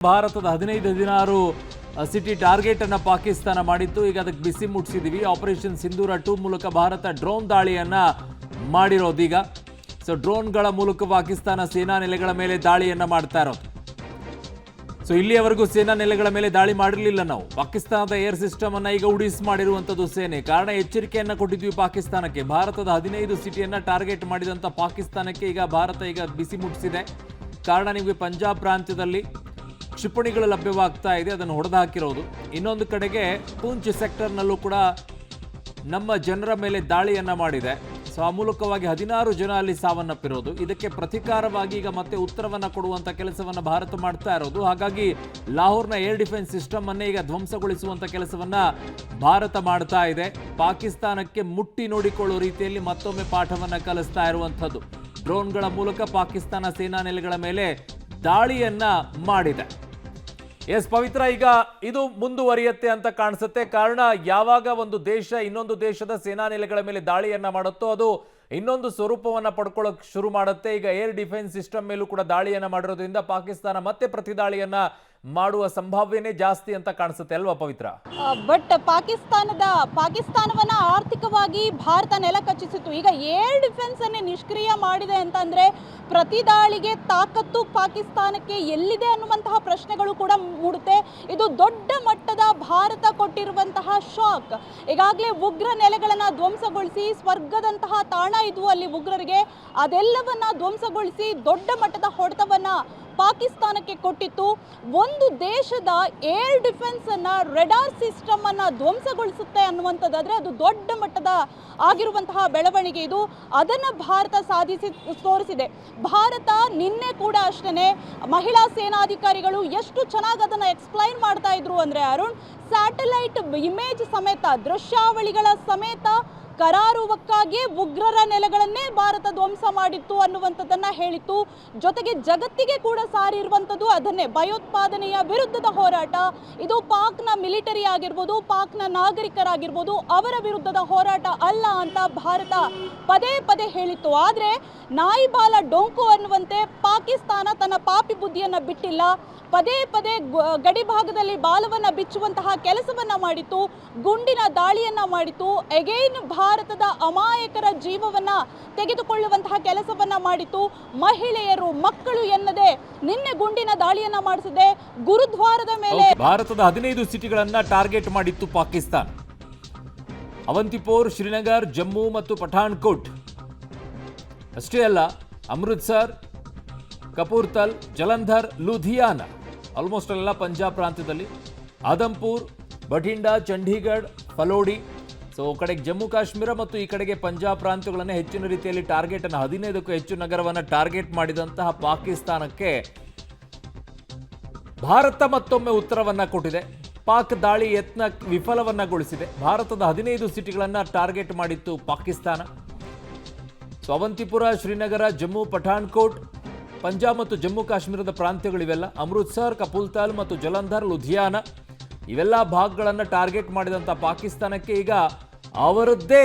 ಭಾರತದ 15-16 city target ಅನ್ನು ಪಾಕಿಸ್ತಾನ ಮಾಡಿತ್ತು. ಈಗ ಅದಕ್ಕೆ ಬಿಸಿ ಮುಟ್ಟಿಸಿದೀವಿ. ಆಪರೇಷನ್ ಸಿಂಧೂರ 2 ಮೂಲಕ ಭಾರತ ಡ್ರೋನ್ ದಾಳಿಯನ್ನ ಮಾಡಿರೋದೀಗ. ಸೊ ಡ್ರೋನ್ಗಳ ಮೂಲಕ ಪಾಕಿಸ್ತಾನ ಸೇನಾ ನೆಲೆಗಳ ಮೇಲೆ ದಾಳಿಯನ್ನ ಮಾಡ್ತಾ ಇರೋದು. ಸೊ ಇಲ್ಲಿಯವರೆಗೂ ಸೇನಾ ನೆಲೆಗಳ ಮೇಲೆ ದಾಳಿ ಮಾಡಿರಲಿಲ್ಲ ನಾವು. ಪಾಕಿಸ್ತಾನದ ಏರ್ ಸಿಸ್ಟಮ್ ಅನ್ನ ಈಗ ಉಡಿಸ್ ಮಾಡಿರುವಂತದ್ದು ಸೇನೆ. ಕಾರಣ ಎಚ್ಚರಿಕೆಯನ್ನ ಕೊಟ್ಟಿದ್ವಿ ಪಾಕಿಸ್ತಾನಕ್ಕೆ. ಭಾರತದ 15 ಸಿಟಿಯನ್ನ ಟಾರ್ಗೆಟ್ ಮಾಡಿದಂತ ಪಾಕಿಸ್ತಾನಕ್ಕೆ ಈಗ ಭಾರತ ಬಿಸಿ ಮುಟ್ಟಿಸಿದೆ. ಕಾರಣ ನಿಮಗೆ ಪಂಜಾಬ್ ಪ್ರಾಂತ್ಯದಲ್ಲಿ ಕ್ಷಿಪಣಿಗಳು ಲಭ್ಯವಾಗ್ತಾ ಇದೆ, ಅದನ್ನು ಹೊಡೆದು ಹಾಕಿರೋದು. ಇನ್ನೊಂದು ಕಡೆಗೆ ಪೂಂಚ್ ಸೆಕ್ಟರ್ನಲ್ಲೂ ಕೂಡ ನಮ್ಮ ಜನರ ಮೇಲೆ ದಾಳಿಯನ್ನ ಮಾಡಿದೆ. ಸೊ ಆ ಮೂಲಕವಾಗಿ 16 ಜನ ಅಲ್ಲಿ ಸಾವನ್ನಪ್ಪಿರೋದು. ಇದಕ್ಕೆ ಪ್ರತಿಕಾರವಾಗಿ ಈಗ ಮತ್ತೆ ಉತ್ತರವನ್ನ ಕೊಡುವಂತ ಕೆಲಸವನ್ನ ಭಾರತ ಮಾಡ್ತಾ ಇರೋದು. ಹಾಗಾಗಿ ಲಾಹೋರ್ನ ಏರ್ ಡಿಫೆನ್ಸ್ ಸಿಸ್ಟಮ್ ಅನ್ನೇ ಈಗ ಧ್ವಂಸಗೊಳಿಸುವಂತ ಕೆಲಸವನ್ನ ಭಾರತ ಮಾಡ್ತಾ ಇದೆ. ಪಾಕಿಸ್ತಾನಕ್ಕೆ ಮುಟ್ಟಿ ನೋಡಿಕೊಳ್ಳುವ ರೀತಿಯಲ್ಲಿ ಮತ್ತೊಮ್ಮೆ ಪಾಠವನ್ನ ಕಲಿಸ್ತಾ ಇರುವಂತದ್ದು. ಡ್ರೋನ್ಗಳ ಮೂಲಕ ಪಾಕಿಸ್ತಾನ ಸೇನಾ ನೆಲೆಗಳ ಮೇಲೆ ದಾಳಿಯನ್ನ ಮಾಡಿದೆ. ಎಸ್ ಪವಿತ್ರ, ಈಗ ಇದು ಮುಂದುವರಿಯುತ್ತೆ ಅಂತ ಕಾಣಿಸುತ್ತೆ. ಕಾರಣ ಯಾವಾಗ ಒಂದು ದೇಶ ಇನ್ನೊಂದು ದೇಶದ ಸೇನಾ ನೆಲೆಗಳ ಮೇಲೆ ದಾಳಿಯನ್ನ ಮಾಡುತ್ತೋ ಅದು ಇನ್ನೊಂದು ಸ್ವರೂಪವನ್ನ ಪಡ್ಕೊಳ್ಳೋಕೆ ಶುರು ಮಾಡುತ್ತೆ. ಈಗ ಏರ್ ಡಿಫೆನ್ಸ್ ಸಿಸ್ಟಮ್ ಮೇಲೂ ಕೂಡ ದಾಳಿಯನ್ನ ಮಾಡಿರೋದ್ರಿಂದ ಪಾಕಿಸ್ತಾನ ಮತ್ತೆ ಪ್ರತಿದಾಳಿಯನ್ನ ಮಾಡುವ ಸಂಭಾವ್ಯತೆ ಜಾಸ್ತಿ ಅಂತ ಕಾಣಿಸುತ್ತೆ ಅಲ್ವಾ ಪವಿತ್ರ? ಬಟ್ ಪಾಕಿಸ್ತಾನವನ್ನ ಆರ್ಥಿಕವಾಗಿ ಭಾರತ ನೆಲ ಕಚ್ಚಿಸಿತ್ತು. ಈಗ ಏರ್ ಡಿಫೆನ್ಸ್ ಅನ್ನೇ ನಿಷ್ಕ್ರಿಯ ಮಾಡಿದೆ ಅಂತಂದ್ರೆ ಪ್ರತಿದಾಳಿಗೆ ತಾಕತ್ತು ಪಾಕಿಸ್ತಾನಕ್ಕೆ ಎಲ್ಲಿದೆ ಅನ್ನುವಂತಹ ಪ್ರಶ್ನೆಗಳು ಕೂಡ ಮೂಡುತ್ತೆ. ಇದು ದೊಡ್ಡ ಮಟ್ಟದ ಭಾರತ ಕೊಟ್ಟಿರುವಂತಹ ಶಾಕ್. ಈಗಾಗಲೇ ಉಗ್ರ ನೆಲೆಗಳನ್ನ ಧ್ವಂಸಗೊಳಿಸಿ, ಸ್ವರ್ಗದಂತಹ ತಾಣ ಇದ್ವು ಅಲ್ಲಿ ಉಗ್ರರಿಗೆ, ಅದೆಲ್ಲವನ್ನ ಧ್ವಂಸಗೊಳಿಸಿ ದೊಡ್ಡ ಮಟ್ಟದ ಹೊಡೆತವನ್ನ ಪಾಕಿಸ್ತಾನಕ್ಕೆ ಕೊಟ್ಟಿತ್ತು. ಒಂದು ದೇಶದ ಏರ್ ಡಿಫೆನ್ಸ್ ಅನ್ನ, ರೆಡಾರ್ ಸಿಸ್ಟಮ್ ಅನ್ನ ಧ್ವಂಸಗೊಳಿಸುತ್ತೆ ಅನ್ನುವಂಥದ್ದಾದ್ರೆ ಅದು ದೊಡ್ಡ ಮಟ್ಟದ ಆಗಿರುವಂತಹ ಬೆಳವಣಿಗೆ. ಇದು ಅದನ್ನ ಭಾರತ ಸಾಧಿಸಿ ತೋರಿಸಿದೆ. ಭಾರತ ನಿನ್ನೆ ಕೂಡ ಅಷ್ಟೇ ಮಹಿಳಾ ಸೇನಾಧಿಕಾರಿಗಳು ಎಷ್ಟು ಚೆನ್ನಾಗಿ ಅದನ್ನ ಎಕ್ಸ್ಪ್ಲೈನ್ ಮಾಡ್ತಾ ಇದ್ರು ಅಂದ್ರೆ ಅರುಣ್, ಸ್ಯಾಟಲೈಟ್ ಇಮೇಜ್ ಸಮೇತ, ದೃಶ್ಯಾವಳಿಗಳ ಸಮೇತ ಕರಾರುವಕ್ಕಾಗಿ ಉಗ್ರರ ನೆಲೆಗಳನ್ನೇ ಭಾರತ ಧ್ವಂಸ ಮಾಡಿತ್ತು ಅನ್ನುವಂಥದ್ದನ್ನ ಹೇಳಿತ್ತು. ಜೊತೆಗೆ ಜಗತ್ತಿಗೆ ಕೂಡ ಸಾರಿರುವಂಥದ್ದು ಅದನ್ನೇ, ಭಯೋತ್ಪಾದನೆಯ ವಿರುದ್ಧದ ಹೋರಾಟ. ಇದು ಪಾಕ್ನ ಮಿಲಿಟರಿ ಆಗಿರ್ಬೋದು, ಪಾಕ್ನ ನಾಗರಿಕರಾಗಿರ್ಬೋದು, ಅವರ ವಿರುದ್ಧದ ಹೋರಾಟ ಅಲ್ಲ ಅಂತ ಭಾರತ ಪದೇ ಪದೇ ಹೇಳಿತ್ತು. ಆದರೆ ನಾಯಿಬಾಲ ಡೊಂಕು ಅನ್ನುವಂತೆ ಪಾಕಿಸ್ತಾನ ತನ್ನ ಪಾಪಿ ಬುದ್ಧಿಯನ್ನ ಬಿಟ್ಟಿಲ್ಲ. ಪದೇ ಪದೇ ಗಡಿ ಭಾಗದಲ್ಲಿ ಬಾಲವನ್ನ ಬಿಚ್ಚುವಂತಹ ಕೆಲಸವನ್ನ ಮಾಡಿತ್ತು, ಗುಂಡಿನ ದಾಳಿಯನ್ನ ಮಾಡಿತ್ತು. ಎಗೈನ್ ಭಾರತದ ಅಮಾಯಕರ ಜೀವವನ್ನ ತೆಗೆದುಕೊಳ್ಳುವಂತಹ ಕೆಲಸವನ್ನ ಮಾಡಿತ್ತು. ಮಹಿಳೆಯರು, ಮಕ್ಕಳು ಎನ್ನದೆ ನಿನ್ನೆ ಗುಂಡಿನ ದಾಳಿಯನ್ನ ಮಾಡಿಸಿದೆ. ಗುರುದ್ವಾರದ ಮೇಲೆ ಭಾರತದ 15 ಸಿಟಿಗಳನ್ನ ಟಾರ್ಗೆಟ್ ಮಾಡಿತ್ತು ಪಾಕಿಸ್ತಾನ. ಅವಂತಿಪೋರ್, ಶ್ರೀನಗರ್, ಜಮ್ಮು ಮತ್ತು ಪಠಾಣ್ಕೋಟ್ ಅಷ್ಟೇ ಅಲ್ಲ, ಅಮೃತ್ಸರ್, ಕಪೂರ್ತಲ್, ಜಲಂಧರ್, ಲೂಧಿಯಾನ, ಆಲ್ಮೋಸ್ಟ್ ಎಲ್ಲ ಪಂಜಾಬ್ ಪ್ರಾಂತ್ಯದಲ್ಲಿ, ಆದಂಪುರ್, ಬಠಿಂಡಾ, ಚಂಡೀಗಢ, ಫಲೋಡಿ. ಸೊ ಕಡೆಗೆ ಜಮ್ಮು ಕಾಶ್ಮೀರ ಮತ್ತು ಈ ಕಡೆಗೆ ಪಂಜಾಬ್ ಪ್ರಾಂತ್ಯಗಳನ್ನು ಹೆಚ್ಚಿನ ರೀತಿಯಲ್ಲಿ ಟಾರ್ಗೆಟ್ ಅನ್ನು 15ಕ್ಕೂ ಹೆಚ್ಚು ನಗರವನ್ನು ಟಾರ್ಗೆಟ್ ಮಾಡಿದಂತಹ ಪಾಕಿಸ್ತಾನಕ್ಕೆ ಭಾರತ ಮತ್ತೊಮ್ಮೆ ಉತ್ತರವನ್ನ ಕೊಟ್ಟಿದೆ. ಪಾಕ್ ದಾಳಿ ಯತ್ನ ವಿಫಲವನ್ನಗೊಳಿಸಿದೆ. ಭಾರತದ 15 ಸಿಟಿಗಳನ್ನು ಟಾರ್ಗೆಟ್ ಮಾಡಿತ್ತು ಪಾಕಿಸ್ತಾನ. ಸೊ ಅವಂತಿಪುರ, ಶ್ರೀನಗರ, ಜಮ್ಮು, ಪಠಾಣ್ಕೋಟ್, ಪಂಜಾಬ್ ಮತ್ತು ಜಮ್ಮು ಕಾಶ್ಮೀರದ ಪ್ರಾಂತ್ಯಗಳಿವೆಲ್ಲ, ಅಮೃತ್ಸರ್, ಕಪೂರ್ತಲ್ ಮತ್ತು ಜಲಂಧರ್, ಲುಧಿಯಾನ, ಇವೆಲ್ಲ ಭಾಗಗಳನ್ನು ಟಾರ್ಗೆಟ್ ಮಾಡಿದಂಥ ಪಾಕಿಸ್ತಾನಕ್ಕೆ ಈಗ ಅವರದ್ದೇ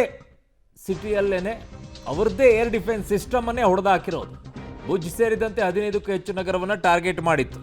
ಸಿಟಿಯಲ್ಲೇನೆ ಅವರದ್ದೇ ಏರ್ ಡಿಫೆನ್ಸ್ ಸಿಸ್ಟಮ್ ಅನ್ನೇ ಹೊಡೆದು ಹಾಕಿರೋದು. ಭುಜ್ ಸೇರಿದಂತೆ 15ಕ್ಕೂ ಹೆಚ್ಚು ನಗರವನ್ನು ಟಾರ್ಗೆಟ್ ಮಾಡಿತ್ತು.